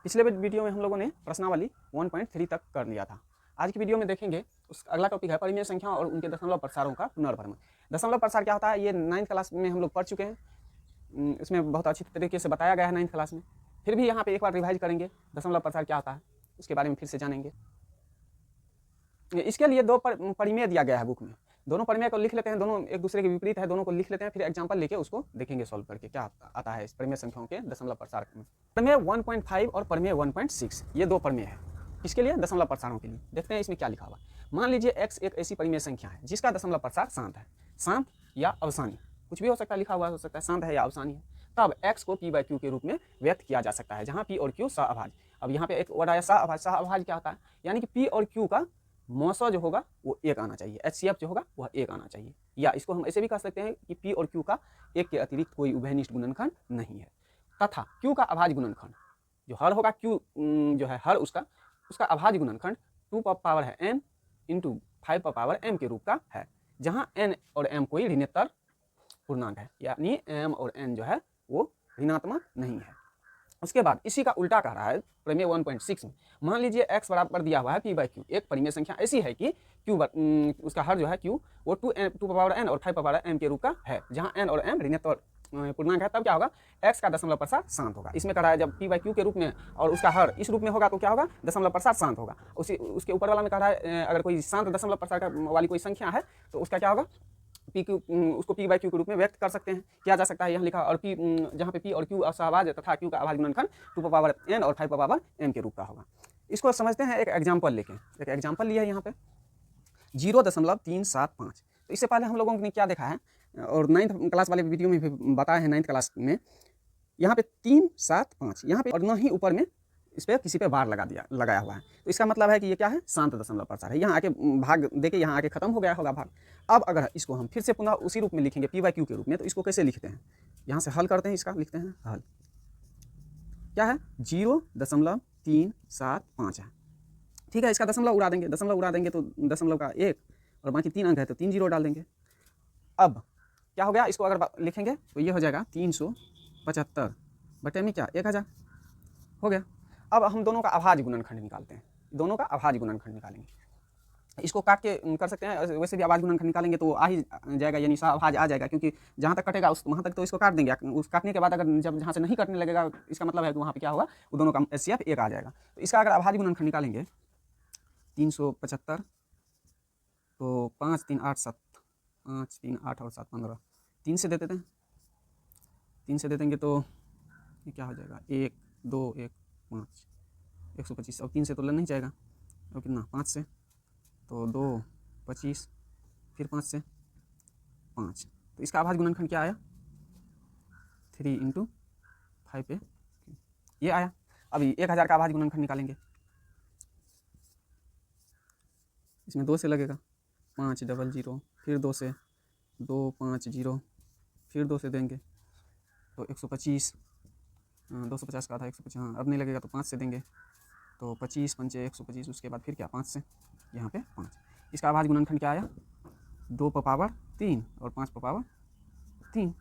पिछले वीडियो में हम लोगों ने प्रश्नावली 1.3 तक कर लिया था। आज की वीडियो में देखेंगे उस अगला टॉपिक है परिमेय संख्या और उनके दशमलव प्रसारों का पुनर्भरण। दशमलव प्रसार क्या होता है ये 9th क्लास में हम लोग पढ़ चुके हैं। इसमें बहुत अच्छी तरीके से बताया गया है 9th क्लास में। फिर भी यहाँ पे एक बार रिवाइज करेंगे, दशमलव प्रसार क्या होता है उसके बारे में फिर से जानेंगे। इसके लिए दो परिमेय दिया गया है बुक में, दोनों परिमेय को लिख लेते हैं, दोनों एक दूसरे के विपरीत है, दोनों को लिख लेते हैं, फिर एग्जांपल लेके उसको देखेंगे सॉल्व करके क्या आता है इस परिमेय संख्याओं के दशमलव प्रसार में। परिमेय 1.5 और परिमेय 1.6 ये दो परिमेय है। इसके लिए दशमलव प्रसारों के लिए देखते हैं इसमें क्या लिखा हुआ। मान लीजिए x एक ऐसी परिमेय संख्या है जिसका दशमलव प्रसार शांत है, शांत या अवसानी कुछ भी हो सकता है, लिखा हुआ हो सकता है, शांत है या अवसानी है। तब x को p/q के रूप में व्यक्त किया जा सकता है, जहाँ p और q सहअभाज्य। अब यहाँ पे एक वर्ड आया सहअभाज्य। सहअभाज्य क्या होता है, यानी कि p और q का मौसा जो होगा वो एक आना चाहिए, HCF जो होगा वह एक आना चाहिए। या इसको हम ऐसे भी कह सकते हैं कि p और q का एक के अतिरिक्त कोई उभयनिष्ठ गुणनखंड नहीं है, तथा q का अभाज्य गुणनखंड जो हर होगा, q जो है हर उसका अभाज्य गुणनखंड 2 पावर है n इंटू 5 पावर m के रूप का है, जहाँ n और m कोई ऋणात्मक पूर्णांक है, यानी m और n जो है वो ऋणात्मक नहीं है। उसके बाद इसी का उल्टा कह रहा है परिमेय 1.6 में। मान लीजिए x बराबर दिया हुआ है p/q, एक परिमेय संख्या ऐसी है कि q उसका हर जो है q वो 2 पावर n और 5 पावर m के रूप का है, जहाँ n और m ऋणात्मक पूर्णांक है। तब क्या होगा, x का दशमलव प्रसार शांत होगा। इसमें कह रहा है जब p/q के रूप में और उसका हर इस रूप में होगा तो क्या होगा, दशमलव प्रसार शांत होगा। उसके ऊपर वाला में कह रहा है अगर कोई शांत दशमलव प्रसार वाली कोई संख्या है तो उसका क्या होगा, उसको p/q के रूप में व्यक्त कर सकते हैं, किया जा सकता है, यहाँ लिखा। और p जहाँ पे p और q असहभाज्य तथा q का अभाज्य गुणनखंड 2 पावर n और 5 पावर m के रूप का होगा। इसको समझते हैं एक एग्जाम्पल लेके। एक एग्जाम्पल लिया है यहाँ पे 0.375। तो इससे पहले हम लोगों ने क्या देखा है और 9th क्लास वाले वीडियो में भी बताया है, 9th क्लास में यहाँ पे 375 यहाँ पे और न ही ऊपर में इस पर किसी पे बार लगाया हुआ है। तो इसका मतलब है कि ये क्या है, शांत दशमलव प्रसार है। यहाँ आके भाग देके यहाँ आके खत्म हो गया होगा भाग। अब अगर इसको हम फिर से पुनः उसी रूप में लिखेंगे p/q के रूप में, तो इसको कैसे लिखते हैं, यहाँ से हल करते हैं, इसका लिखते हैं हल। क्या है, 0.375 है, ठीक है। इसका दशमलव उड़ा देंगे, दशमलव उड़ा देंगे तो दशमलव का 1 और बाकी 3 अंक है तो 3 जीरो डाल देंगे। अब क्या हो गया, इसको अगर लिखेंगे तो ये हो जाएगा 375 बटे में क्या 1000 हो गया। अब हम दोनों का अभाज्य गुणनखंड निकालते हैं, दोनों का अभाज्य गुणनखंड निकालेंगे। इसको काट के कर सकते हैं, वैसे भी अभाज्य गुणनखंड निकालेंगे तो आ ही जाएगा, यानी सहअभाज्य आ जाएगा, क्योंकि जहाँ तक कटेगा वहाँ तक तो इसको काट देंगे। उस काटने के बाद अगर जब जहाँ से नहीं कटने लगेगा, इसका मतलब है कि वहाँ पे क्या होगा, वो दोनों का HCF एक आ जाएगा। तो इसका अगर अभाज्य गुणनखंड निकालेंगे 375 तो 5 3 8 7 5 3 8 और 7 15, 3 से दे देते हैं, 3 से दे देंगे तो ये क्या हो जाएगा, 1 2 1 5 125। अब 3 से तो नहीं जाएगा, और कितना 5 से तो 2 25, फिर 5 से 5। तो इसका अभाज्य गुणनखंड क्या आया, 3 इंटू 5 पे ये आया। अभी 1000 का अभाज्य गुणनखंड निकालेंगे, इसमें 2 से लगेगा 500, फिर 2 से 250, फिर 2 से देंगे तो 125, 250 का था 150, हाँ अब नहीं लगेगा तो 5 से देंगे तो 25 पंचे 125, उसके बाद फिर क्या 5 से, यहाँ पे 5। इसका अभाज्य गुणनखंड क्या आया, 2 पावर 3 और 5 पावर 3।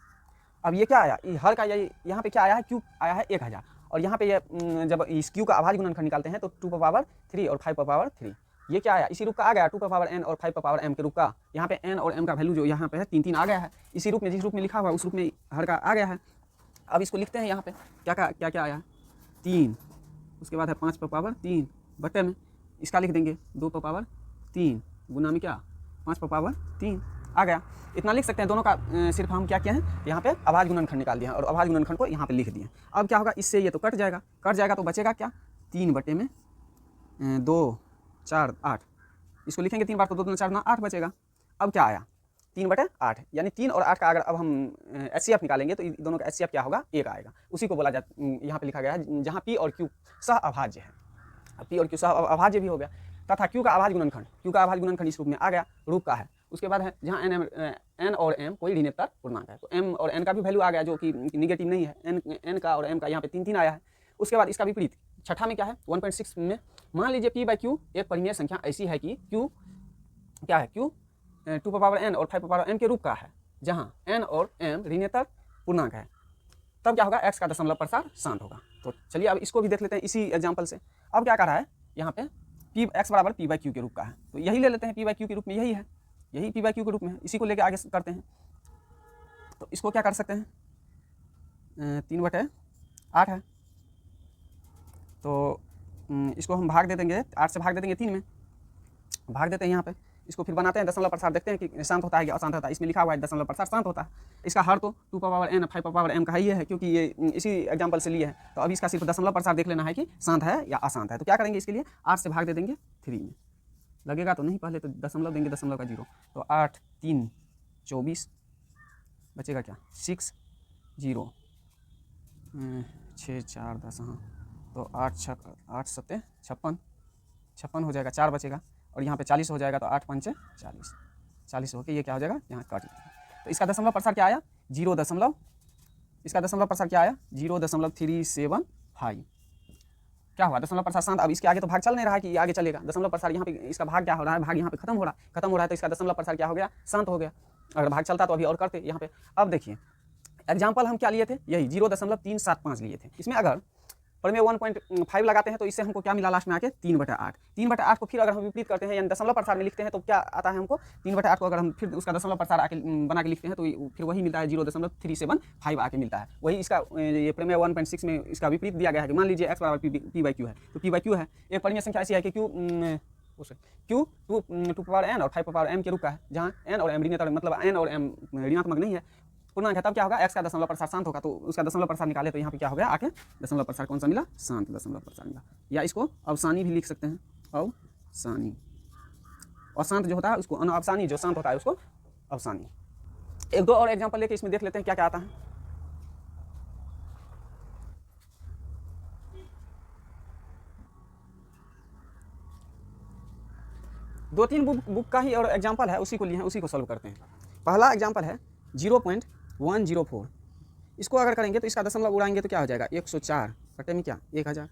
अब ये क्या आया, हर का यहाँ पे क्या आया है, q आया है 1000, और यहाँ पे ये जब इस q का अभाज्य गुणनखंड निकालते हैं तो 2 पावर 3 और 5 पावर 3, ये क्या आया, इसी रूप का आ गया, 2 पावर n और 5 पावर m के रूप का। यहाँ पे n और m का वैल्यू जो यहाँ पे है 3 3 आ गया है, इसी रूप में जिस रूप में लिखा हुआ है उस रूप में हर का आ गया है। अब इसको लिखते हैं, यहाँ पे क्या आया है 3, उसके बाद है 5 पावर 3 बटे में इसका लिख देंगे 2 पावर 3 गुना में क्या 5 पावर 3 आ गया। इतना लिख सकते हैं। दोनों का सिर्फ हम क्या किए हैं, यहाँ पे अभाज्य गुणनखंड निकाल दिया और अभाज्य गुणनखंड को यहाँ पे लिख दिए। अब क्या होगा, इससे ये तो कट जाएगा तो बचेगा क्या, 3 बटे में 2 4 8, इसको लिखेंगे 3 बार तो 2 2 4 8 बचेगा। अब क्या आया 3 बटे 8, यानी 3 और 8 का अगर अब हम HCF निकालेंगे तो दोनों का HCF क्या होगा, 1 आएगा। उसी को बोला जाता, यहाँ पे लिखा गया है जहाँ p और q सहअभाज्य है, p और q सहअभाज्य भी हो गया, तथा q का अभाज्य गुणनखंड इस रूप में आ गया, रूप का है। उसके बाद है जहाँ n और m कोई ऋणात्मक पूर्णांक है, तो m और n का भी वैल्यू आ गया जो कि निगेटिव नहीं है, n का और m का यहाँ पे 3 3 आया है। उसके बाद इसका विपरीत छठा में क्या है 1.6 में, मान लीजिए p/q एक परिमेय संख्या ऐसी है कि q क्या है, q 2 पावर n और 5 पावर m के रूप का है, जहाँ n और m ऋणात्मक पूर्णांक है। तब क्या होगा, x का दशमलव प्रसार शांत होगा। तो चलिए अब इसको भी देख लेते हैं इसी एग्जाम्पल से। अब क्या कर रहा है यहाँ पे पी x बराबर पी बाई क्यू के रूप का है, तो यही ले लेते हैं पी बाई क्यू के रूप में, यही है, यही पी बाई क्यू के रूप में है, इसी को लेके आगे करते हैं। तो इसको क्या कर सकते हैं, 3/8 है, तो इसको हम भाग दे देंगे, 8 से भाग दे देंगे 3 में, भाग देते हैं यहाँ पे, इसको फिर बनाते हैं दशमलव प्रसार, देखते हैं कि शांत होता है कि अशांत होता है। इसमें लिखा हुआ है दशमलव प्रसार शांत होता है। इसका हर तो 2 पावर n 5 पावर m का ही है, क्योंकि ये इसी एग्जाम्पल से लिए है। तो अब इसका सिर्फ दशमलव प्रसार देख लेना है कि शांत है या अशांत है। तो क्या करेंगे इसके लिए, 8 से भाग दे देंगे 3 में, लगेगा तो नहीं, पहले तो दशमलव देंगे, दशमलव का 0, तो 8 3 24, बचेगा क्या 6 0 6 4 10, हाँ, तो 8 7 56 हो जाएगा, 4 बचेगा, और यहाँ पे 40 हो जाएगा, तो 8 5 40 होके ये क्या हो जाएगा, यहाँ काट देंगे। तो इसका दशमलव प्रसार क्या आया, 0 दशमलव, इसका दशमलव प्रसार क्या आया 0.375। क्या हुआ, दशमलव प्रसार शांत। अब इसके आगे तो भाग चल नहीं रहा है कि आगे चलेगा, दशमलव प्रसार यहाँ पे इसका भाग क्या हो रहा है, भाग यहाँ पे खत्म हो रहा है, तो इसका दशमलव प्रसार क्या हो गया, शांत हो गया। अगर भाग चलता तो अभी और करते यहाँ पे। अब देखिए एग्जाम्पल हम क्या लिए थे, यही 0.375 लिए थे। इसमें अगर प्रमेय 1.5 लगाते हैं तो इससे हमको क्या मिला लास्ट में आके 3/8। 3/8 को फिर अगर हम विपरीत करते हैं यानी दशमलव प्रसार में लिखते हैं तो क्या आता है हमको, 3/8 को अगर हम फिर उसका दशमलव प्रसार आके बना के लिखते हैं तो फिर वही मिलता है 0.375 आके मिलता है। वही इसका ये प्रमेय 1.6 में इसका विपरीत दिया गया है कि मान लीजिए x बराबर पी बाई क्यू है, तो पी बाई क्यू है, एक परिमेय संख्या ऐसी है कि क्यू 2 पावर n और 5 पावर m के रूप का है, जहाँ n और m ऋणात्मक, मतलब n और m ऋणात्मक नहीं है, पूर्णांक है। तब क्या होगा, x का दशमलव प्रसार शांत होगा। तो उसका दशमलव प्रसार निकाले तो यहाँ पे क्या हो गया, आके दशमलव प्रसार कौन सा मिला, शांत दशमलव प्रसार मिला। या इसको अवसानी भी लिख सकते हैं, अवसानी, और शांत जो होता है उसको अनअवसानी, जो शांत होता है उसको अवसानी। एक दो और एग्जाम्पल लेके इसमें देख लेते हैं क्या क्या आता है। दो तीन बुक का ही और एग्जाम्पल है, उसी को लिए हैं, उसी को सॉल्व करते हैं। पहला एग्जाम्पल है 0.104। इसको अगर करेंगे तो इसका दशमलव उड़ाएंगे तो क्या हो जाएगा, 104 बटे में क्या 1000।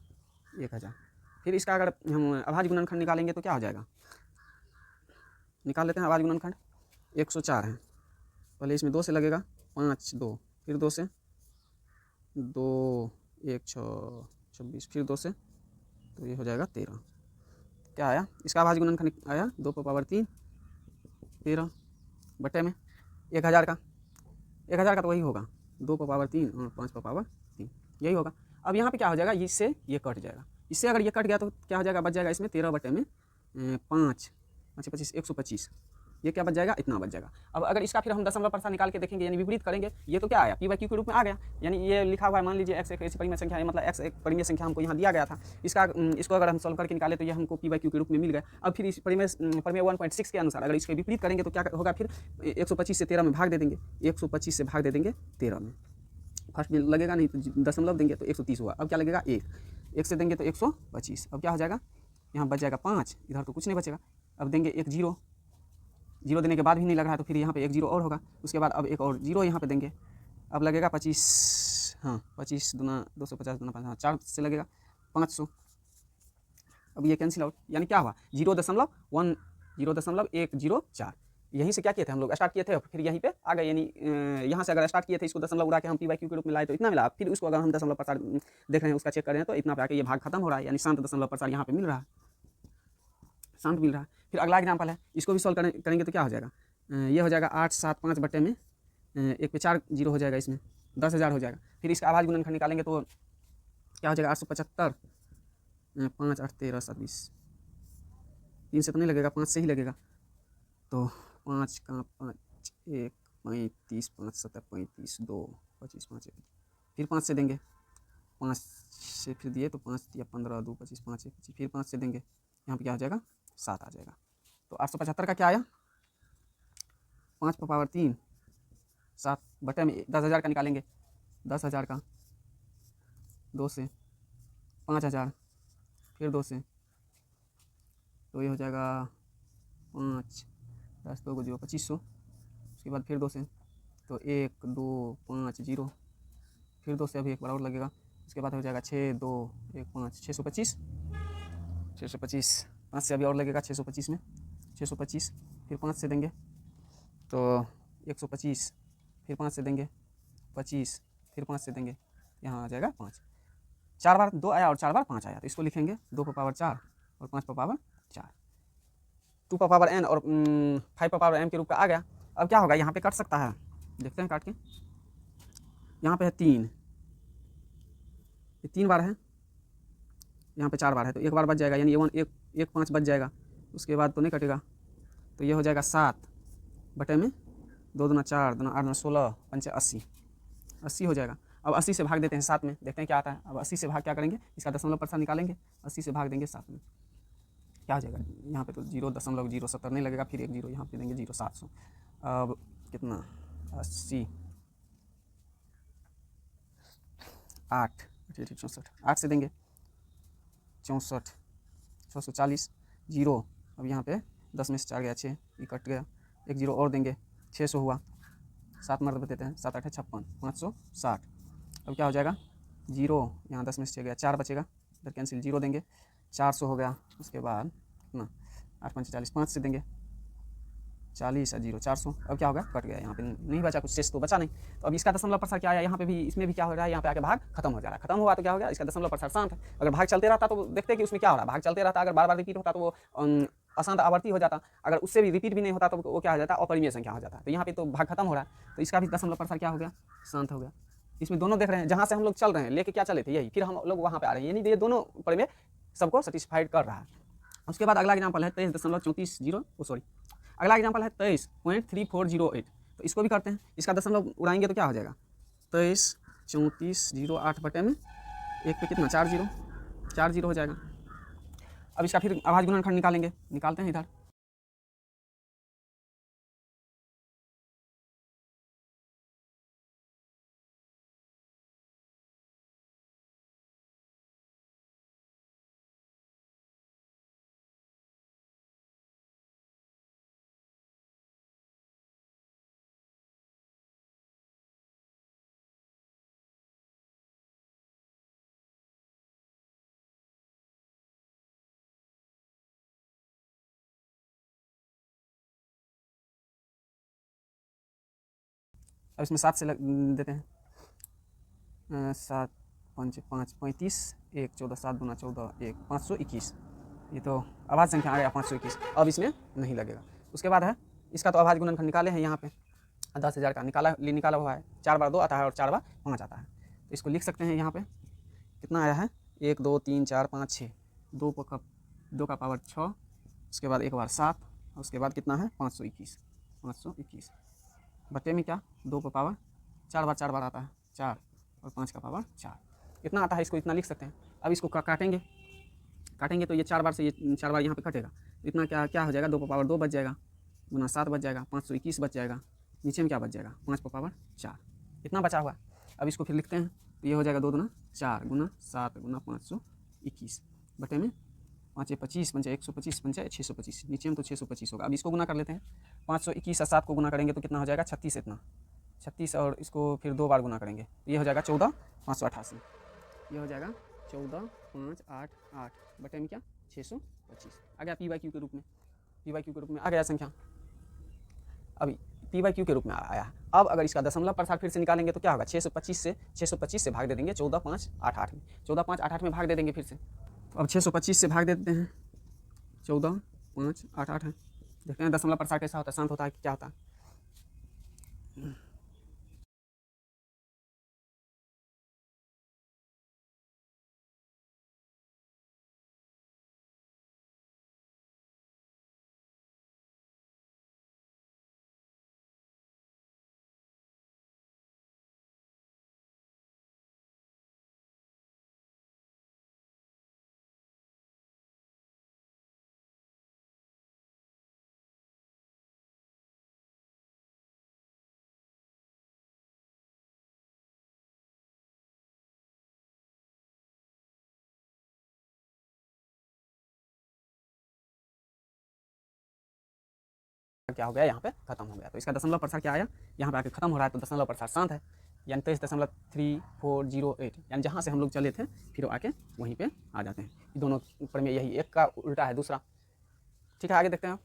फिर इसका अगर हम अभाज्य गुणनखंड निकालेंगे तो क्या हो जाएगा, निकाल लेते हैं अभाज्य गुणनखंड। 104 है, पहले इसमें 2 से लगेगा, 5 2, फिर 2 से 2 1 6 26, फिर 2 से, तो ये हो जाएगा 13। क्या आया, इसका अभाज्य गुणनखंड आया 2 पावर 3 13 बटे में 1000 का, 1000 का तो वही होगा 2 पावर 3 और 5 पावर 3, यही होगा। अब यहाँ पे क्या हो जाएगा, इससे ये कट जाएगा, इससे अगर ये कट गया तो क्या हो जाएगा, बच जाएगा इसमें 13 बटे में 5 5 25 125, ये क्या बच जाएगा, इतना बच जाएगा। अब अगर इसका फिर हम दशमलव प्रसार निकाल के देखेंगे यानी विपरीत करेंगे, ये तो क्या आया, पी बाई क्यू के रूप में आ गया, यानी ये लिखा हुआ है, मान लीजिए x एक ऐसी परिमेय संख्या है, मतलब x एक परिमेय संख्या हमको यहाँ दिया गया था, इसको अगर हम सॉल्व करके निकाले तो ये हमको पी बाई क्यू के रूप में मिल गया। अब फिर इस परिमेय 1.6 के अनुसार अगर इसके विपरीत करेंगे तो क्या होगा, फिर 125 से 13 में भाग दे देंगे, 125 से भाग दे देंगे 13 में, फर्स्ट में लगेगा नहीं तो दशमलव देंगे तो 130 हुआ। अब क्या लगेगा, 1 से देंगे तो 125, अब क्या हो जाएगा, यहाँ बच जाएगा 5, इधर तो कुछ नहीं बचेगा। अब देंगे एक 0 देने के बाद भी नहीं लग रहा है तो फिर यहाँ पे एक 0 और होगा, उसके बाद अब एक और 0 यहाँ पे देंगे, अब लगेगा 25, हाँ 25 दूना 250 दूना 5, हाँ 4 से लगेगा 500। अब ये कैंसिल आउट, यानी क्या हुआ 0.104। यहीं से क्या किए थे हम लोग, स्टार्ट किए थे, फिर यहीं पे आ गए, यानी यहाँ से अगर स्टार्ट किए थे, इसको दशमलव उड़ा के हम पी बाई क्यू के रूप में लाए तो इतना मिला। फिर उसको अगर हम दशमलव प्रसार देख रहे हैं, उसका चेक कर रहे हैं तो इतना पे आके ये भाग खत्म हो रहा है, यानी शांत दशमलव प्रसार यहाँ पे मिल रहा है, शांत मिल रहा है। फिर अगला एग्जाम्पल है, इसको भी सॉल्व करेंगे तो क्या हो जाएगा, ये हो जाएगा 875 बटे में 1 पे 4 0 हो जाएगा, इसमें 10,000 हो जाएगा। फिर इसका अभाज्य गुणनखंड निकालेंगे तो क्या हो जाएगा, 875 5 8 13 27, 3 से तो नहीं लगेगा, 5 से ही लगेगा, तो 5 का 5 1 35 5 7 35 2 25 5 1, फिर 5 से देंगे, 5 से फिर दिए तो 5 दिया 15 2 25 5 1 25, फिर 5 से देंगे, यहाँ पे क्या हो जाएगा 7 आ जाएगा। तो 875 का क्या आया, 5 पावर 3 7 बटे में 10,000 का निकालेंगे, 10,000 का 2 से 5,000, फिर 2 से, तो ये हो जाएगा 5 10 2 0 2500, उसके बाद फिर 2 से, तो 1 2 5 0, फिर 2 से अभी एक बार और लगेगा, उसके बाद हो जाएगा 6 2 1 5 625, 5 से अभी और लगेगा 625 में 625, फिर 5 से देंगे तो 125, फिर 5 से देंगे 25, फिर 5 से देंगे, यहाँ आ जाएगा 5। 4 बार 2 आया और 4 बार 5 आया, तो इसको लिखेंगे 2 पर पावर 4 और 5 पर पावर 4, 2 पर पावर n और 5 पर पावर m के रूप का आ गया। अब क्या होगा, यहाँ पे कट सकता है, देखते हैं काट के। यहाँ पे है 3, ये 3 बार है, यहाँ पे 4 बार है, तो 1 बार बच जाएगा, यानी ये 1 5 बच जाएगा। उसके बाद तो नहीं कटेगा, तो ये हो जाएगा 7 बटे में 2 दूना 4 दूना 8 दूना 16 पंचे 80, 80 हो जाएगा। अब 80 से भाग देते हैं 7 में, देखते हैं क्या आता है। अब 80 से भाग क्या करेंगे, इसका दशमलव प्रसार निकालेंगे, 80 से भाग देंगे 7 में, क्या हो जाएगा। यहाँ पे तो 0.070 नहीं लगेगा, फिर 1 0 यहाँ पे देंगे 0.700। अब कितना 80 8 64, 8 से देंगे 64 640 जीरो। अब यहाँ पे 10 में से 4 गया 6, ये कट गया, 1 0 और देंगे 600 हुआ, 7 मरतबे देते हैं, 7 8 है 56, 560। अब क्या हो जाएगा, 0 यहाँ 10 में से 6 गया, 4 बचेगा, इधर कैंसिल 0 देंगे, 400 हो गया। उसके बाद कितना 8 5 40, 5 से देंगे 40 और 0 400। अब क्या होगा, कट गया, यहाँ पे नहीं बचा कुछ, शेष तो बचा नहीं। तो अब इसका दशमलव प्रसार क्या आया, यहाँ पे भी इसमें भी क्या हो रहा है, यहाँ पे आके भाग खत्म हो जा रहा है। खत्म हुआ तो क्या हो गया, इसका दशमलव प्रसार शांत है। अगर भाग चलते रहता तो देखते कि उसमें क्या हो रहा है, भाग चलते रहता, अगर बार बार रिपीट होता तो वो अशांत आवर्ती हो जाता, अगर उससे भी रिपीट भी नहीं होता तो वो क्या हो जाता, अपरिमेय संख्या हो जाता। तो यहाँ पे तो भाग खत्म हो रहा है, तो इसका भी दशमलव प्रसार क्या हो गया, शांत हो गया। इसमें दोनों देख रहे हैं, जहाँ से हम लोग चल रहे हैं, लेके क्या चले थे यही, फिर हम लोग वहाँ पे आ रहे हैं, यानी ये दोनों परिमेय सबको सेटिस्फाइड कर रहा है। उसके बाद अगला एग्जाम्पल है 23.34 अगला एग्जाम्पल है 23.3408। तो इसको भी करते हैं, इसका दशमलव उड़ाएंगे तो क्या हो जाएगा, 23.3408 बटे में 1 पे कितना 4 0 हो जाएगा। अब इसका फिर अभाज्य गुणनखंड निकालेंगे, निकालते हैं इधर। अब इसमें 7 से देते हैं, 7 5 5 35 1 14 7 दूना 14 1 521। ये तो अभाज्य संख्या आ गया 521, अब इसमें नहीं लगेगा। उसके बाद है इसका तो अभाज्य गुणनखंड निकाले हैं, यहाँ पे 10,000 का निकाला हुआ है, 4 बार 2 आता है और 4 बार 5 आता है। तो इसको लिख सकते हैं, यहाँ पे कितना आया है, 1 2 3 4 5 6, 2 का पावर 6, उसके बाद 1 बार 7, उसके बाद कितना है 521 बटे में क्या 2 का पावर 4 बार आता है 4 और 5 का पावर 4, इतना आता है। इसको इतना लिख सकते हैं। अब इसको काटेंगे तो ये 4 बार से ये 4 बार यहाँ पे कटेगा, इतना क्या हो जाएगा, 2 का पावर 2 बच जाएगा, गुना 7 बच जाएगा, 521 बच जाएगा, नीचे में क्या बच जाएगा 5 का पावर 4, इतना बचा हुआ। अब इसको फिर लिखते हैं, तो ये हो जाएगा 2 दूना 4 गुना 7 गुना 521 बटे में 5 25 पंचे 125 पंचे 625, नीचे में तो 625 होगा। अब इसको गुना कर लेते हैं, 521 और 7 को गुना करेंगे तो कितना हो जाएगा 36, इतना 36, और इसको फिर 2 बार गुना करेंगे तो ये हो जाएगा 14,588, ये हो जाएगा 14,588 बटे में क्या 625 आ गया, PYQ के रूप में, PYQ के रूप में आ गया संख्या। अभी PYQ के रूप में आया। अब अगर इसका दशमलव प्रसार फिर से निकालेंगे तो क्या होगा, 625 से भाग दे देंगे 14,588 में, 14,588 में भाग दे देंगे फिर से। तो अब 625 से भाग दे देते हैं, 14,588 है। देखते हैं दशमलव प्रसार कैसा होता है, शांत होता है कि क्या होता है। क्या हो गया, यहाँ पे खत्म हो गया। तो इसका दशमलव प्रसार क्या आया, यहाँ पे आके खत्म हो रहा है, तो दशमलव प्रसार शांत है, यानी 23.3408, यानी जहाँ से हम लोग चले थे फिर आके वहीं पे आ जाते हैं। दोनों प्रमेय यही, एक का उल्टा है दूसरा। ठीक है, आगे देखते हैं।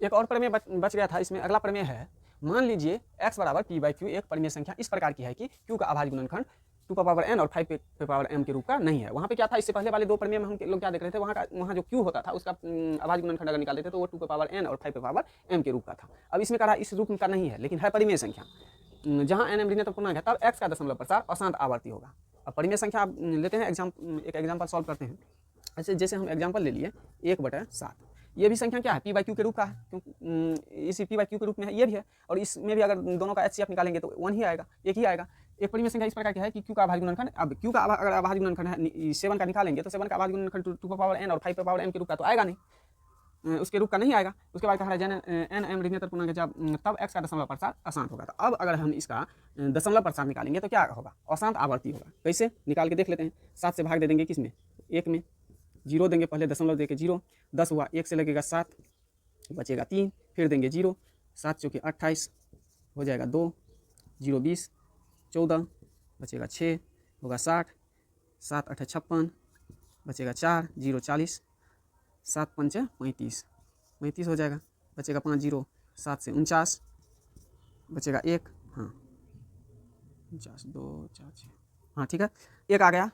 एक और प्रमेय बच गया था इसमें, अगला प्रमेय है मान लीजिए x बराबर p बाई क्यू एक परिमेय संख्या इस प्रकार की है कि q का अभाज्य गुणनखंड 2 का पावर n और 5 पे पावर m के रूप का नहीं है। वहाँ पे क्या था, इससे पहले वाले दो परिमेय में हम लोग क्या देख रहे थे, वहाँ जो q होता था उसका अभाज्य गुणनखंड अगर निकाल देते तो वो 2 का पावर n और 5 पे पावर m के रूप का था। अब इसमें कहा इस रूप का नहीं है, लेकिन है परिमेय संख्या, जहाँ n m ऋणात्मक पूर्णांक है तब x का दशमलव प्रसार अशांत आवर्ती होगा। अब परिमेय संख्या लेते हैं, एक एग्जाम्पल सॉल्व करते हैं। ऐसे जैसे हम एग्जाम्पल ले लिए 1/7, ये भी संख्या क्या है, पी बाई क्यू के रूप का है, क्योंकि इसी पी बाई क्यू के रूप में है, ये भी है, और इसमें भी अगर दोनों का एचसीएफ निकालेंगे तो 1 ही आएगा, एक ही आएगा। एक परिमेय संख्या इस प्रकार की है कि क्यू का अभाज्य गुणनखंड, अब क्यू का अगर अभाज्य गुणनखंड है 7 का निकालेंगे तो 7 का अभाज्य गुणनखंड 2 पावर n और 5 पावर m के रूप का तो आएगा नहीं, उसके रूप का नहीं आएगा। उसके बाद कहा है एन एम ऋणात्मक पूर्णांक जब तब x का दशमलव प्रसार अशांत होगा। तो अब अगर हम इसका दशमलव प्रसार निकालेंगे तो क्या होगा, अशांत आवर्ती होगा। कैसे निकाल के देख लेते हैं, 7 से भाग दे देंगे किसमें, 1 में, 0 देंगे, पहले दशमलव देके 0, 10 हुआ, 1 से लगेगा 7, बचेगा 3, फिर देंगे 0, 7 चौके 28, हो जाएगा 2, 0 20, 14, बचेगा 6, होगा 60, 7 8 56, बचेगा 4, 0 40, 7 5 35, 35 हो जाएगा, बचेगा 5, 0 7 से 49, बचेगा 1, हाँ 49, 2 4 6, हाँ ठीक है, 1 आ गया।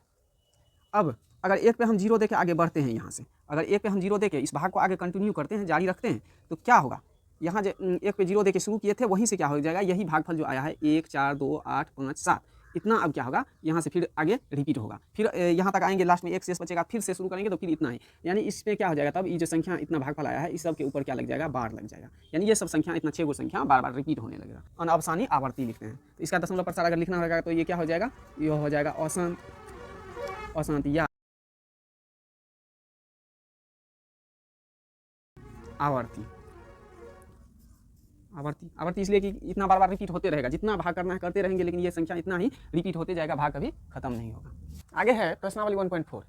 अब अगर 1 पे हम 0 देके आगे बढ़ते हैं, यहाँ से अगर 1 पे हम 0 देके इस भाग को आगे कंटिन्यू करते हैं, जारी रखते हैं, तो क्या होगा, यहाँ जो 1 पे 0 देके शुरू किए थे वहीं से क्या हो जाएगा, यही भागफल जो आया है 1 4 2 8 5 7, इतना अब क्या होगा, यहाँ से फिर आगे रिपीट होगा, फिर यहाँ तक आएंगे, लास्ट में 1 शेष बचेगा, फिर से शुरू करेंगे तो फिर इतना ही, यानी इसमें क्या हो जाएगा, तब ये जो संख्या इतना भागफल आया है इस सब के ऊपर क्या लग जाएगा, बार लग जाएगा, यानी ये सब संख्या इतना 6 गो संख्या बार बार रिपीट होने लगेगा। अनअवसानी आवर्ती लिखते हैं, तो इसका दशमलव प्रसार अगर लिखना होगा तो ये क्या हो जाएगा, ये हो जाएगा अशांत या आवर्ती। आवर्ती इसलिए कि इतना बार बार रिपीट होते रहेगा, जितना भाग करना है करते रहेंगे, लेकिन ये संख्या इतना ही रिपीट होते जाएगा, भाग कभी खत्म नहीं होगा। आगे है प्रश्नावली 1.4,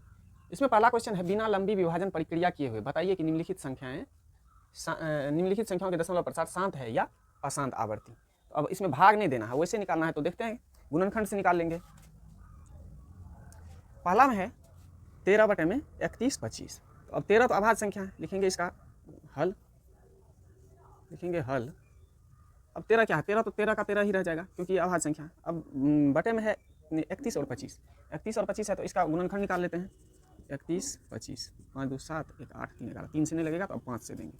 इसमें पहला क्वेश्चन है, बिना लंबी विभाजन प्रक्रिया किए हुए बताइए कि निम्नलिखित संख्याओं के दशमलव प्रसार शांत है या अशांत आवर्ती। तो अब इसमें भाग नहीं देना है, वैसे निकालना है, तो देखते हैं गुणनखंड से निकाल लेंगे। पहला में है 13/31 तो अब 13 तो अभाज्य संख्या है, लिखेंगे इसका हल, लिखेंगे हल। अब 13 क्या है, 13 तो 13 का 13 ही रह जाएगा क्योंकि अभाज्य संख्या। अब बटे में है 31 और 25, 31 और 25 है तो इसका गुणनखंड निकाल लेते हैं, 31 25, 5 2 7 1 8 3 11, 3 से नहीं लगेगा तो अब 5 से देंगे,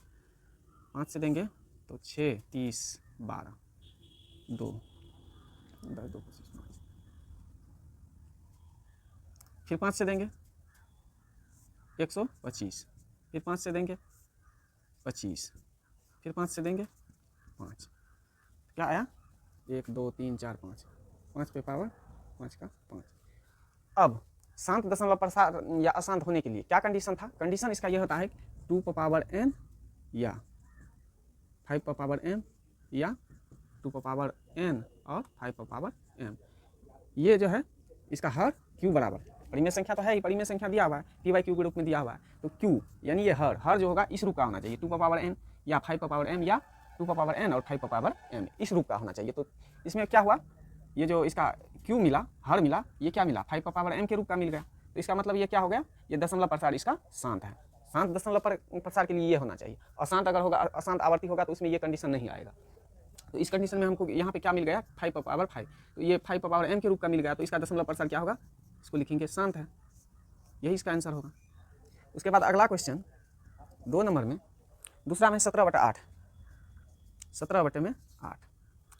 5 से देंगे तो 6 30 12 2 10 2 25 5, फिर 5 से देंगे 125, फिर 5 से देंगे 25, फिर 5 से देंगे 5, क्या आया 1 2 3 4 5, 5 पे पावर 5 का 5। अब शांत दशमलव प्रसार या अशांत होने के लिए क्या कंडीशन था, कंडीशन इसका यह होता है 2 पर पावर n या 5 पर पावर m या 2 पर पावर n और 5 पर पावर m, ये जो है इसका हर q बराबर, परिमेय संख्या तो है ही, परिमेय संख्या दिया हुआ है p बाई क्यू के रूप में दिया हुआ है, तो q यानी ये हर जो होगा इस रूप का होना चाहिए, 2 पर पावर n या 5 पर पावर m या 2 पर पावर n और 5 पर पावर m, इस रूप का होना चाहिए। तो इसमें क्या हुआ, ये जो इसका q मिला, हर मिला, ये क्या मिला 5 पर पावर m के रूप का मिल गया, तो इसका मतलब ये क्या हो गया, ये दशमलव प्रसार इसका शांत है। शांत दशमलव प्रसार के लिए ये होना चाहिए, अशांत अगर होगा, अशांत आवर्ती होगा तो उसमें ये कंडीशन नहीं आएगा। तो इस कंडीशन में हमको यहाँ पे क्या मिल गया 5 पर पावर 5, तो ये 5 पर पावर m के रूप का मिल गया, तो इसका दशमलव प्रसार क्या होगा, इसको लिखेंगे शांत है, यही इसका आंसर होगा। उसके बाद अगला क्वेश्चन 2 नंबर में, दूसरा में 17/8, 17/8,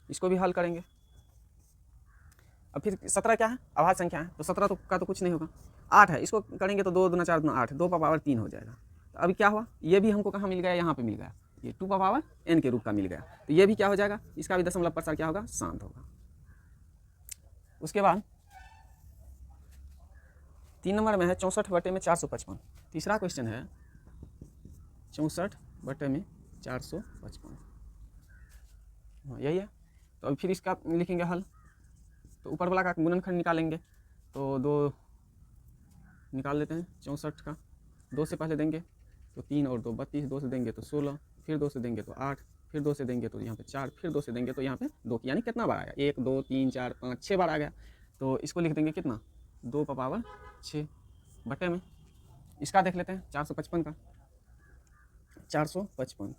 इसको भी हल करेंगे। अब फिर 17 क्या है, अभाज्य संख्या है, तो 17 तो का तो कुछ नहीं होगा, 8 है, इसको करेंगे तो 2 दूना 4 दूना 8, 2 पर पावर 3 हो जाएगा। तो अभी क्या हुआ, ये भी हमको कहाँ मिल गया, यहाँ पे मिल गया, ये 2 पर पावर n के रूप का मिल गया, तो ये भी क्या हो जाएगा, इसका भी दशमलव प्रसार क्या होगा, शांत होगा। उसके बाद 3 नंबर में है 64/455, तीसरा क्वेश्चन है 64/455, हाँ यही है। तो अभी फिर इसका लिखेंगे हल, तो ऊपर वाला का गुणनखंड निकालेंगे, तो 2 निकाल लेते हैं, 64 का 2 से पहले देंगे तो 3 और 2 32, 2 से देंगे तो 16, फिर 2 से देंगे तो 8, फिर 2 से देंगे तो यहाँ पे 4, फिर 2 से देंगे तो यहाँ पे 2, यानी कितना बार आया, 1 2 3 4 5 6 बार आ गया, तो इसको लिख देंगे कितना, 2 पर पावर 6 बटे में, इसका देख लेते हैं 455 का, 455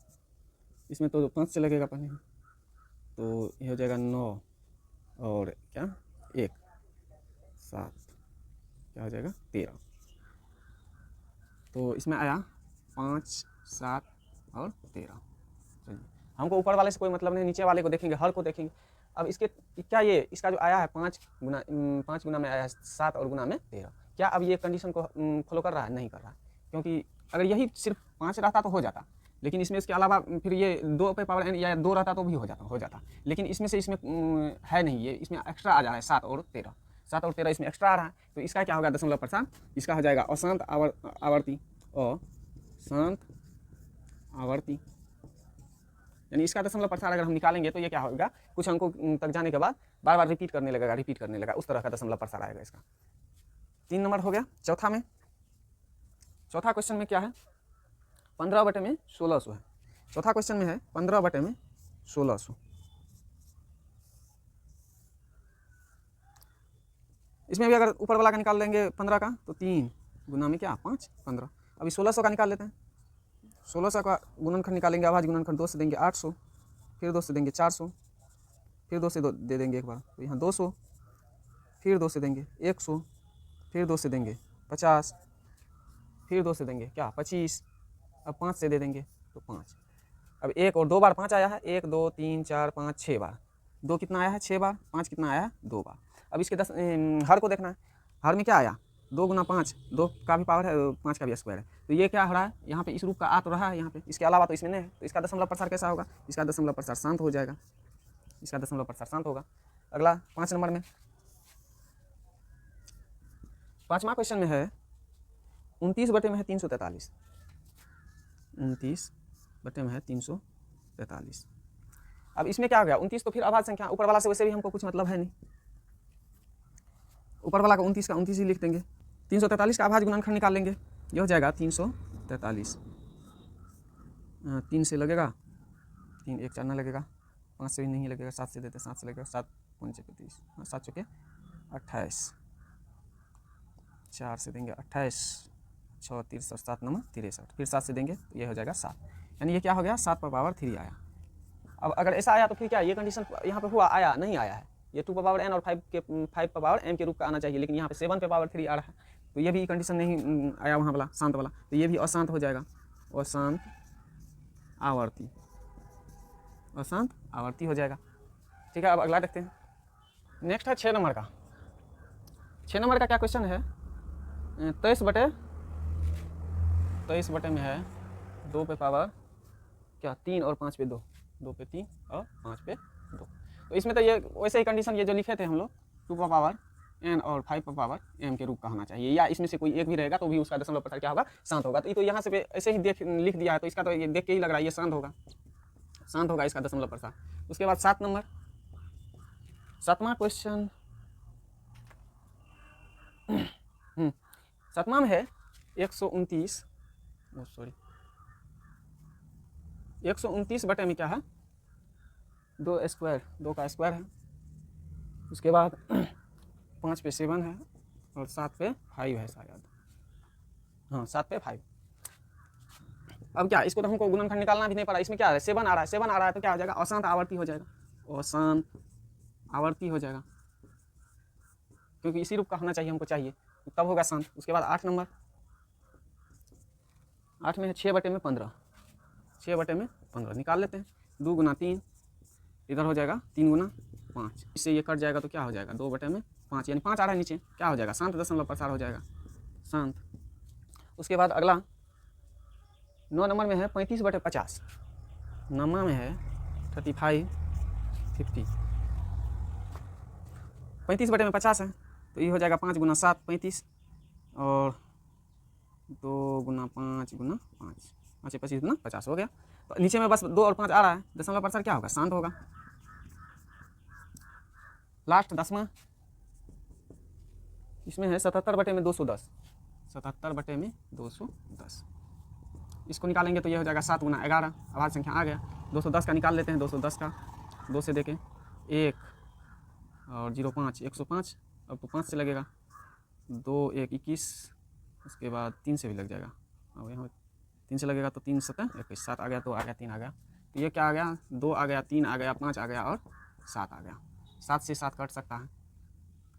इसमें तो 5 से लगेगा पहले, तो ये हो जाएगा 9 और क्या 1 7, क्या हो जाएगा 13। तो इसमें आया 5 7 और 13। चलिए, हमको ऊपर वाले से कोई मतलब नहीं, नीचे वाले को देखेंगे, हर को देखेंगे। अब इसके क्या ये इसका जो आया है 5 गुना में आया है 7 और गुना में 13, क्या अब ये कंडीशन को फॉलो कर रहा है? नहीं कर रहा है, क्योंकि अगर यही सिर्फ 5 रहता तो हो जाता, लेकिन इसमें इसके अलावा फिर ये 2 पे पावर n या 2 रहता तो भी हो जाता। लेकिन इसमें से इसमें है नहीं, ये इसमें एक्स्ट्रा आ जा रहा है 7 और 13 इसमें एक्स्ट्रा आ रहा है। तो इसका क्या होगा दशमलव प्रसार? इसका हो जाएगा अशांत आवर्ती, अशांत आवर्ती, यानी इसका दशमलव प्रसार अगर हम निकालेंगे तो ये क्या होगा, कुछ अंकों तक जाने के बाद बार बार रिपीट करने लगेगा, उस तरह का दशमलव प्रसार आएगा इसका। 3 नंबर हो गया। चौथा क्वेश्चन में क्या है, 15/1600 है। चौथा क्वेश्चन में है 15/1600। इसमें भी अगर ऊपर वाला का निकाल लेंगे 15 का, तो 3 गुना में क्या 5 15। अभी 1600 का निकाल लेते हैं। 1600 का गुणनखंड निकालेंगे, अभाज्य गुणनखंड 2 से देंगे 800, फिर 2 से देंगे 400, फिर 2 से दे देंगे एक बार, तो यहाँ 200, फिर 2 से देंगे 100, फिर 2 से देंगे 50, फिर 2 से देंगे क्या 25, अब 5 से दे देंगे तो 5। अब 1 और 2 बार 5 आया है, 1 2 3 4 5 6 बार, 2 कितना आया है 6 बार, 5 कितना आया है 2 बार। अब इसके हर को देखना है, हर में क्या आया 2 गुना 5, 2 का भी पावर है 5 का भी स्क्वायर है, तो ये क्या हो रहा है यहाँ पे, इस रूप का आ तो रहा है यहाँ पे, इसके अलावा तो इसमें नहीं है, तो इसका दशमलव प्रसार कैसा होगा, इसका दशमलव प्रसार शांत हो जाएगा, इसका दशमलव प्रसार शांत होगा। अगला 5 नंबर में, 5वां क्वेश्चन में है 29 में है 343, 29 में है 343। अब इसमें क्या हो गया 29 तो फिर अभाज्य संख्या, ऊपर वाला से वैसे भी हमको कुछ मतलब है नहीं, ऊपर वाला का 29 का 29 ही लिख देंगे। 343 का अभाज्य गुणनखंड निकाल लेंगे, ये हो जाएगा 343। 3 से लगेगा, 3 1 4 ना लगेगा, 5 से भी नहीं लगेगा, 7 से देते 7 से लगेगा, 7 5 30, 7 चौके 28, 4 से देंगे 28, 6 63, 7 9 63, फिर 7 से देंगे तो ये हो जाएगा 7, यानी ये क्या हो गया 7 पर पावर 3 आया। अब अगर ऐसा आया तो फिर क्या ये कंडीशन यहाँ पे हुआ, आया नहीं आया है, ये 2 पर पावर n और 5 पर पावर m के रूप का आना चाहिए, लेकिन यहाँ पे 7 पे पावर 3 आ रहा है, तो ये भी कंडीशन नहीं आया वहाँ वाला शांत वाला, तो ये भी अशांत हो जाएगा, अशांत आवर्ती, अशांत आवर्ती हो जाएगा। ठीक है, अब अगला देखते हैं। नेक्स्ट है 6 नंबर का। 6 नंबर का क्या क्वेश्चन है, 23 बटे में है 2 पे पावर क्या 3 और 5 पे 2, 2 पे 3 और 5 पे 2। तो इसमें तो ये वैसे ही कंडीशन ये जो लिखे थे हम लोग 2 पर पावर n और 5 पर पावर m के रूप का होना चाहिए, या इसमें से कोई एक भी रहेगा तो भी उसका दशमलव प्रसार क्या होगा शांत होगा। तो ये तो यहाँ से ऐसे ही लिख दिया है, तो इसका तो ये देख के ही लग रहा है ये शांत होगा इसका दशमलव प्रसार। उसके बाद 7 नंबर, 7वां क्वेश्चन 7वां में है 129 बटे में क्या है 2 स्क्वायर, 2 का स्क्वायर है, उसके बाद 5 पे 7 है और 7 पे 5 है शायद, हाँ 7 पे 5। अब क्या इसको तो हमको गुणनखंड निकालना भी नहीं पड़ा, इसमें क्या है 7 आ रहा है, 7 आ रहा है तो क्या हो जाएगा अशांत आवर्ती हो जाएगा, अशांत आवर्ती हो जाएगा, क्योंकि इसी रूप का होना चाहिए हमको चाहिए, तब होगा शांत। उसके बाद 8 नंबर, 8 में है 6 बटे में 15, 6 बटे में 15 निकाल लेते हैं, 2 गुना 3 इधर हो जाएगा 3 गुना 5, इससे ये कट जाएगा तो क्या हो जाएगा 2 बटे में 5, यानी 5 आ रहा है नीचे, क्या हो जाएगा शांत दशमलव प्रसार हो जाएगा शांत। उसके बाद अगला 9 नंबर में है 35 बटे 50, 9 में है 35 50, 35 बटे में 50 है तो ये हो जाएगा 5 गुना 7 35 और 2 गुना 5 गुना 5 5 25 गुना 50 हो गया। तो नीचे में बस 2 और 5 आ रहा है, दशमलव प्रसार क्या होगा शांत होगा। लास्ट 10वां, इसमें है 77 बटे में 210, 77 बटे में 210, इसको निकालेंगे तो ये हो जाएगा 7 गुना 11, अभाज्य संख्या आ गया। 210 का निकाल लेते हैं, 210 का 2 से देखें 1 और 0 5 105, अब तो 5 से लगेगा, 2 1 21, उसके बाद 3 से भी लग जाएगा, अब यहाँ 3 से लगेगा तो 3 7 21, 7 आ गया, 2 आ गया, 3 आ गया, तो ये क्या आ गया, 2 आ गया, 3 आ गया, 5 आ गया और 7 आ गया। 7 से 7 कट सकता है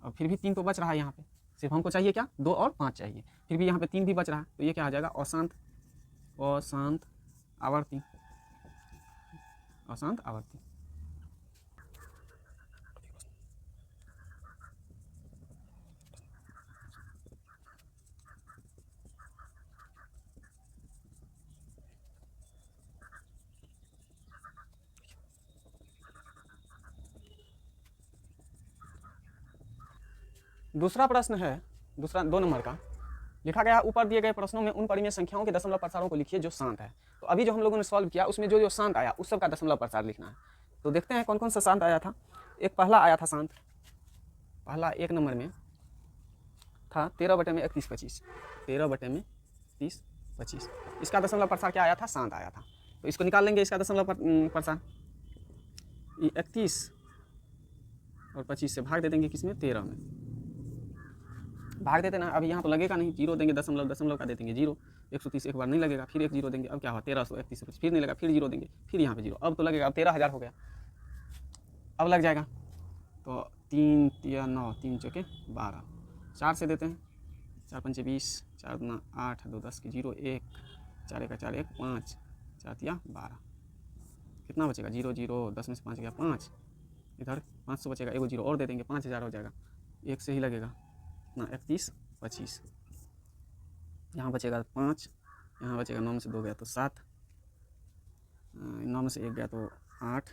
और फिर भी 3 तो बच रहा है यहाँ पे। सिर्फ हमको चाहिए क्या, 2 और 5 चाहिए, फिर भी यहाँ पे 3 भी बच रहा है। तो ये क्या आ जाएगा, अशांत आवर्ती। अशांत आवर्ती। दूसरा प्रश्न है, दूसरा 2 नंबर का, लिखा गया ऊपर दिए गए प्रश्नों में उन परिमेय संख्याओं के दशमलव प्रसारों को लिखिए जो शांत है। तो अभी जो हम लोगों ने सॉल्व किया उसमें जो जो शांत आया उस सब का दशमलव प्रसार लिखना है। तो देखते हैं कौन कौन सा शांत आया था। एक पहला आया था शांत, पहला 1 नंबर में था 13/31/25, 13/30/25। इसका दशमलव प्रसार क्या आया था, शांत आया था। तो इसको निकाल लेंगे, इसका दशमलव प्रसार 31 और 25 से भाग दे देंगे, किसमें, 13 में भाग देते ना। अभी यहाँ तो लगेगा नहीं, 0 देंगे, दशमलव का दे देंगे 0, 130 एक बार नहीं लगेगा, फिर एक 0 देंगे, अब क्या हुआ 1331, फिर नहीं लगा, फिर 0 देंगे, फिर यहाँ पे 0, अब तो लगेगा, अब 13,000 हो गया, अब लग जाएगा। तो 3 या 9, 3 चौके 12, 4 से देते हैं, 4 पंचे 20, 4 दूना 8, 2 10 के 0, 1 4 1 4 1 5, 4 तिया 12, कितना बचेगा, 0 0, 10 में से 5 गया 5, इधर 500 बचेगा, एगो 0 और दे देंगे, 5000 हो जाएगा, 1 से ही लगेगा ना, 31 25, यहाँ बचेगा 5, यहाँ बचेगा 9 में से 2 गया तो 7, 9 में से 1 गया तो 8,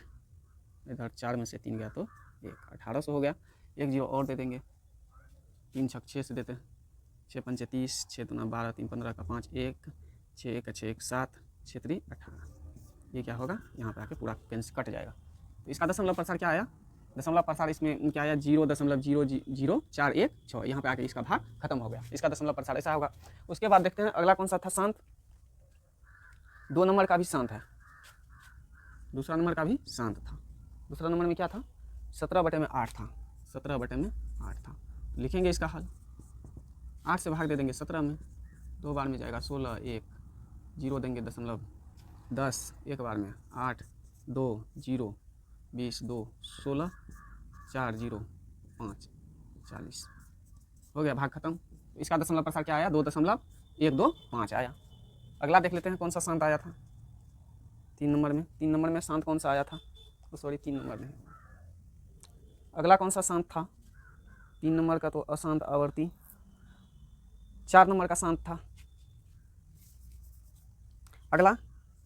इधर 4 में से 3 गया तो 1, 1800 हो गया। एक 0 और दे देंगे, 3 छक 6 से देते हैं, 6 पंचे 30, 6 दूना 12, 3 15 का 5 1, 6 1 6 1 7, 6 3 18, ये क्या होगा, यहाँ पे आके पूरा कैंसिल कट जाएगा। तो इसका दशमलव प्रसार क्या आया, दशमलव प्रसार इसमें क्या आया, 0.0046, यहाँ पे आके इसका भाग खत्म हो गया, इसका दशमलव प्रसार ऐसा होगा। उसके बाद देखते हैं अगला कौन सा था शांत, 2 नंबर का भी शांत है, दूसरा नंबर का भी शांत था। दूसरा नंबर में क्या था, 17/8 था, 17/8 था। लिखेंगे इसका हल, 8 से भाग दे देंगे 17 में, 2 बार में जाएगा 16, 1 0 देंगे, दशमलव 10 एक बार में, 8 2 0 20 2 16 4 0 5 40, हो गया, भाग खत्म। इसका दशमलव प्रसार क्या आया, 2.125 आया। अगला देख लेते हैं कौन सा शांत आया था, 3 नंबर में शांत कौन सा आया था, सॉरी 3 नंबर में। अगला कौन सा शांत था, 3 नंबर का तो अशांत आवर्ती। 4 नंबर का शांत था, अगला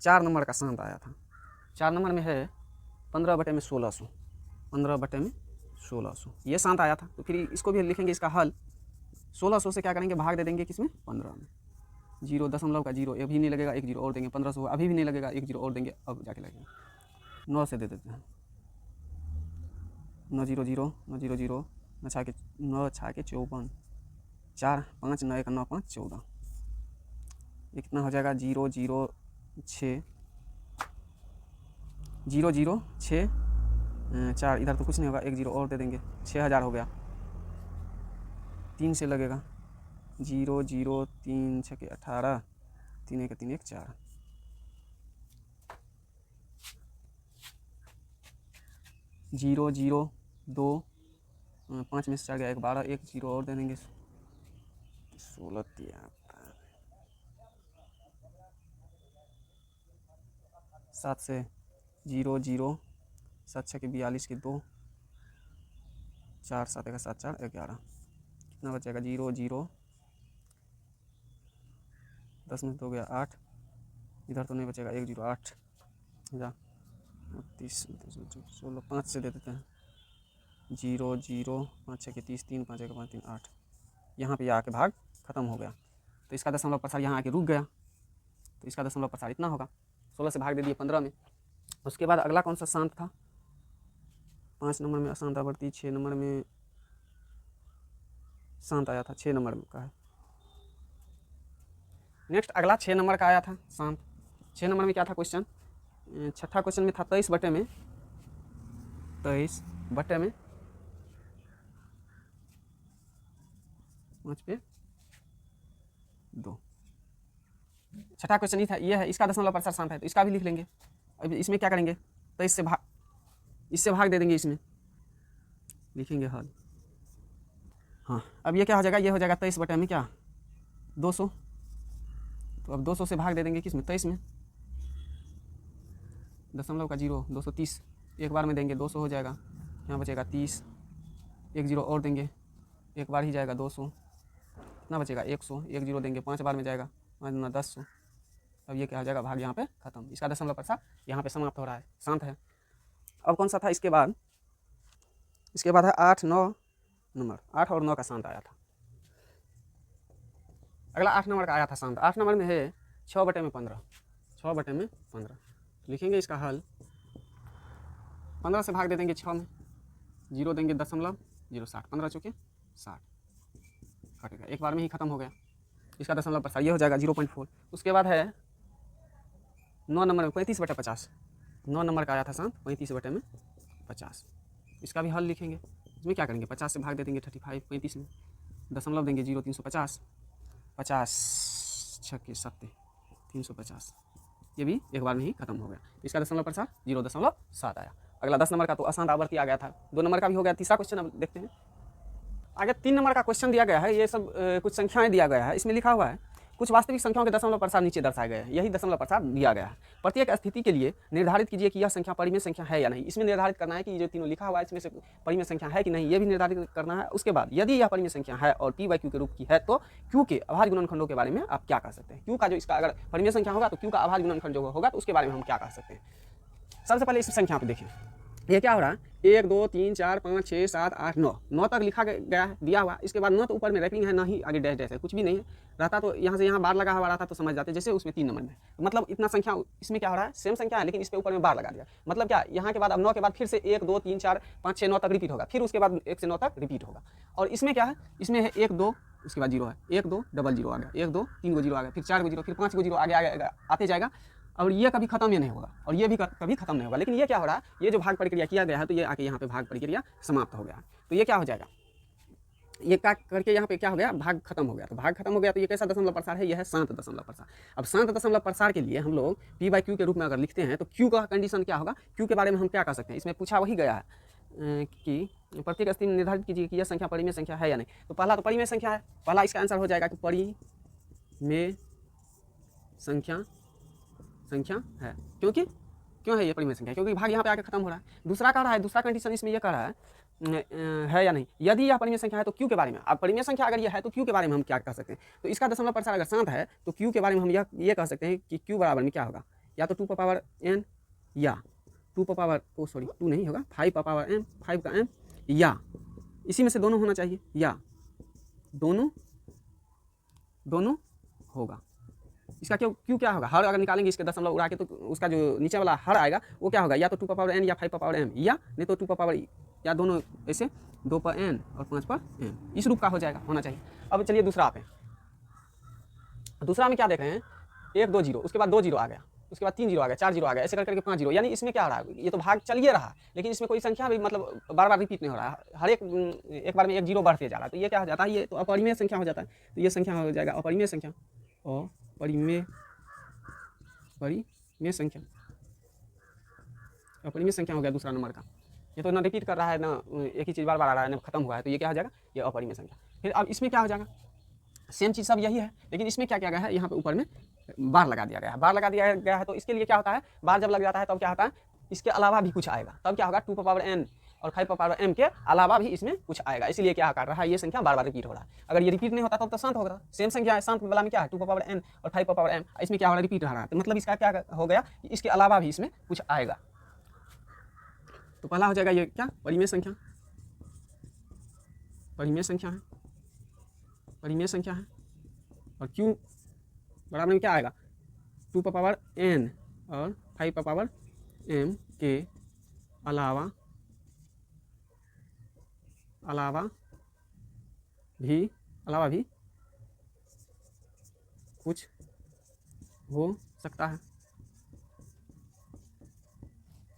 4 नंबर का शांत आया था। 4 नंबर में है 15/1600, 15/1600 ये शांत आया था। तो फिर इसको भी लिखेंगे, इसका हल 1600 से क्या करेंगे, भाग दे देंगे किसमें, 15 में, 0 दशमलव का 0 अभी नहीं लगेगा, 1 0 और देंगे, 1500 अभी भी नहीं लगेगा, 1 0 और देंगे, अब जाके लगेगा। 9 से दे देते हैं, 9 0 0, 9 0 0, 9 6 के 54, 4 5 9 1 9 5 14, ये कितना हो जाएगा, 0 0 6 0 0 6 4, इधर तो कुछ नहीं होगा, 1 0 और दे देंगे, 6000 हो गया। 3 से लगेगा, 0 0 3 6 के 18, 3 1 3 1 4, 0 0 2 5 में से 4 गया 1 12, 1 0 और दे देंगे, 16 73, 7 से 0 0 7 6 के 42 के 2, 4 7 1 7 4 11, कितना बचेगा, 0 0 10 में 2 गया 8, इधर तो नहीं बचेगा, 1 0 8 जा 30 16, 5 से दे देते हैं, 0 0 5 6 के 30, 3 5 1 5 3 8, यहाँ पे आके भाग खत्म हो गया। तो इसका दशमलव प्रसार यहाँ आके रुक गया, तो इसका दशमलव प्रसार इतना होगा, 16 से भाग दे दिए 15 में। उसके बाद अगला कौन सा शांत था, 5 नंबर में अशांत आवर्ती, 6 नंबर में शांत आया था, 6 नंबर का है। नेक्स्ट अगला 6 नंबर का आया था शांत। 6 नंबर में क्या था क्वेश्चन, छठा क्वेश्चन में था 23/में 5/2, छठा क्वेश्चन ही था, ये है, इसका दशमलव प्रसार शांत है, तो इसका भी लिख लेंगे, अब इसमें क्या करेंगे, तो इससे भाग दे देंगे, इसमें लिखेंगे हल। हाँ, अब ये क्या हो जाएगा, ये हो जाएगा 23 बटे में क्या 200। तो अब 200 से भाग दे देंगे किसमें, 23 में, दशमलव का 0, 230 एक बार में देंगे 200 हो जाएगा, यहाँ बचेगा 30, एक 0 और देंगे, एक बार ही जाएगा 200, कितना बचेगा 100, एक 0 देंगे 5 बार में जाएगा 5 दूना 10। अब ये क्या हो जाएगा, भाग यहाँ पे खत्म, इसका दशमलव प्रसार यहाँ पे समाप्त हो रहा है, शांत है। अब कौन सा था इसके बाद, इसके बाद है 8, 9 नंबर, 8 और 9 का शांत आया था। अगला 8 नंबर का आया था शांत। 8 नंबर में है 6 बटे में 15, 6 बटे में 15। लिखेंगे इसका हल, 15 से भाग दे देंगे 6 में, 0 देंगे 0.060, 15 चुके 60, कटेगा, एक बार में ही खत्म हो गया, इसका दशमलव प्रसार ये हो जाएगा 0.4। उसके बाद है 9 नंबर में 35 बटे 50, 9 नंबर का आया था शांत 35 बटे में 50। इसका भी हल लिखेंगे, इसमें क्या करेंगे, 50 से भाग दे देंगे 35, 35 में दशमलव देंगे 0, 350, 50 6 7 350, ये भी एक बार में ही खत्म हो गया, इसका दशमलव प्रसार 0.7 आया। अगला 10 नंबर का तो आसान आवर्ती आ गया था, 2 नंबर का भी हो गया। तीसरा क्वेश्चन अब देखते हैं। आगे 3 नंबर का क्वेश्चन दिया गया है, ये सब कुछ संख्याएं दिया गया है, इसमें लिखा हुआ है कुछ वास्तविक संख्याओं के दशमलव प्रसार नीचे दर्शाए गए हैं, यही दशमलव प्रसार दिया गया है। प्रत्येक स्थिति के लिए निर्धारित कीजिए कि यह संख्या परिमेय संख्या है या नहीं। इसमें निर्धारित करना है कि ये जो तीनों लिखा हुआ है इसमें से परिमेय संख्या है कि नहीं, ये भी निर्धारित करना है। उसके बाद यदि यह परिमेय संख्या है और p बाई क्यू के रूप की है तो क्यू के अभाज्य गुणनखंडों के बारे में आप क्या कह सकते हैं। क्यू का जो इसका अगर परिमेय संख्या होगा तो क्यू का अभाज्य गुणनखंड जो होगा तो उसके बारे में हम क्या कह सकते हैं। सबसे पहले इस संख्या पे देखिए, ये क्या हो रहा है, 1 2 3 4 5 6 7 8 9, 9 तक लिखा गया है, दिया हुआ। इसके बाद 9 तो ऊपर में रैपिंग है, ना ही आगे डैश डैश है, कुछ भी नहीं है। रहता तो यहाँ से यहाँ बार लगा हुआ रहता तो समझ जाते, जैसे उसमें 3 नंबर में, मतलब इतना संख्या इसमें क्या हो रहा है, सेम संख्या है लेकिन इस पे ऊपर में बार लगा दिया। मतलब क्या, यहाँ के बाद अब 9 के बाद फिर से 1 2 3 4 5 6 9 तक रिपीट होगा, फिर उसके बाद 1 से 9 तक रिपीट होगा। और इसमें क्या है, इसमें है 1 2, उसके बाद 0 है, 1 2 डबल 0 आ गया, 1 2 3 गो 0 आ गया, फिर 4 गो 0, फिर 5 गो 0 आगे आते जाएगा। और ये कभी खत्म ही नहीं होगा और ये भी कभी खत्म नहीं होगा। लेकिन ये क्या हो रहा है, ये जो भाग प्रक्रिया किया गया है तो ये आके यहाँ पे भाग प्रक्रिया समाप्त हो गया है। तो ये क्या हो जाएगा, ये क्या करके यहाँ पे क्या हो गया, भाग खत्म हो गया। तो भाग खत्म हो गया तो ये कैसा दशमलव प्रसार है, यह है शांत दशमलव प्रसार। अब शांत दशमलव प्रसार के लिए हम लोग p बाई क्यू के रूप में अगर लिखते हैं तो q का कंडीशन क्या होगा, q के बारे में हम क्या कह सकते हैं। इसमें पूछा वही गया है कि प्रत्येक स्थिति में निर्धारित कीजिए कि यह संख्या परिमेय संख्या है या नहीं। तो पहला तो परिमेय संख्या है, पहला इसका आंसर हो जाएगा कि परिमेय संख्या है। क्यों है ये परिमेय संख्या, क्योंकि भाग यहाँ पे आके खत्म हो रहा है। दूसरा कह रहा है, दूसरा कंडीशन इसमें ये कह रहा है या नहीं, यदि यह परिमेय संख्या है तो क्यू के बारे में। अब परिमेय संख्या अगर यह है तो क्यू के बारे में हम क्या कह सकते हैं। तो इसका दशमलव प्रसार अगर शांत है तो क्यू के बारे में हम ये कह सकते हैं कि क्यू बराबर में क्या होगा, या तो 2 का पावर n या 2 का पावर 2 नहीं होगा, 5 का पावर m, 5 का m, या इसी में से दोनों होना चाहिए, या दोनों होगा। इसका क्यों क्या होगा, हर अगर निकालेंगे इसके दशमलव उड़ा के तो उसका जो नीचे वाला हर आएगा वो क्या होगा, या तो 2 का पावर n या 5 का पावर m, या नहीं तो 2 का पावर या दोनों, ऐसे 2 पर n और 5 पर m, इस रूप का हो जाएगा, होना चाहिए। अब चलिए दूसरा पे, दूसरा में क्या देख रहे हैं, 1 2 0, उसके बाद 2 0 आ गया, उसके बाद 3 0 आ गया, 4 0 आ गया, ऐसे करके 5 0। यानी इसमें क्या हो रहा है, ये तो भाग चलिए रहा लेकिन इसमें कोई संख्या भी मतलब बार बार रिपीट नहीं हो रहा है, हर एक बार में 1 0 बढ़ते जा रहा है। तो ये क्या हो जाता है, ये तो अपरिमेय संख्या हो जाता है। तो ये संख्या हो जाएगा अपरिमेय संख्या, और परिमेय संख्या, अपरिमेय संख्या हो गया दूसरा नंबर का। ये तो ना रिपीट कर रहा है, ना एक ही चीज़ बार बार आ रहा है, ना खत्म हुआ है। तो ये क्या हो जाएगा, ये अपरिमेय संख्या। फिर अब इसमें क्या हो जाएगा, सेम चीज़ सब यही है लेकिन इसमें क्या किया गया है, यहाँ पे ऊपर में बार लगा दिया गया है। बार लगा दिया गया है तो इसके लिए क्या होता है, बार जब लग जाता है तब क्या होता है, इसके अलावा भी कुछ आएगा। तब क्या होगा, 2 पावर n और 5 पावर m के अलावा भी इसमें कुछ आएगा। इसलिए क्या कर रहा है, ये संख्या बार बार रिपीट हो रहा है। अगर ये रिपीट नहीं होता तब तो शांत होगा, सेम संख्या है। शांत वाला में क्या है, 2 पावर n और 5 पावर m, इसमें क्या हो रहा है, रिपीट हो रहा है। तो मतलब इसका क्या हो गया, इसके अलावा भी इसमें कुछ आएगा। तो पहला हो जाएगा ये क्या, परिमेय संख्या, परिमेय संख्या है, परिमेय संख्या है। और q बराबर में क्या आएगा, 2 पावर n और 5 पावर m के अलावा भी कुछ हो सकता है।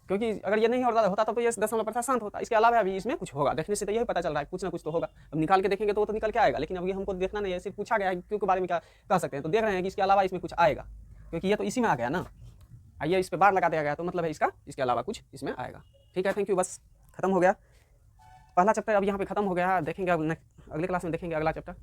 क्योंकि अगर ये नहीं होता तो ये दशमलव प्रसार शांत होता। इसके अलावा भी इसमें कुछ होगा, देखने से तो यही पता चल रहा है कुछ ना कुछ तो होगा। अब निकाल के देखेंगे तो वो तो निकल के आएगा, लेकिन अभी हमको देखना नहीं है, सिर्फ पूछा गया है क्यों के बारे में क्या कह सकते हैं। तो देख रहे हैं कि इसके अलावा इसमें कुछ आएगा, क्योंकि ये तो इसी में आ गया ना। आइए इस पे बार लगा दिया गया तो मतलब है इसका इसके अलावा कुछ इसमें आएगा। ठीक है, थैंक यू, बस खत्म हो गया पहला चैप्टर। अब यहाँ पे खत्म हो गया, देखेंगे अब अगले क्लास में देखेंगे अगला चैप्टर।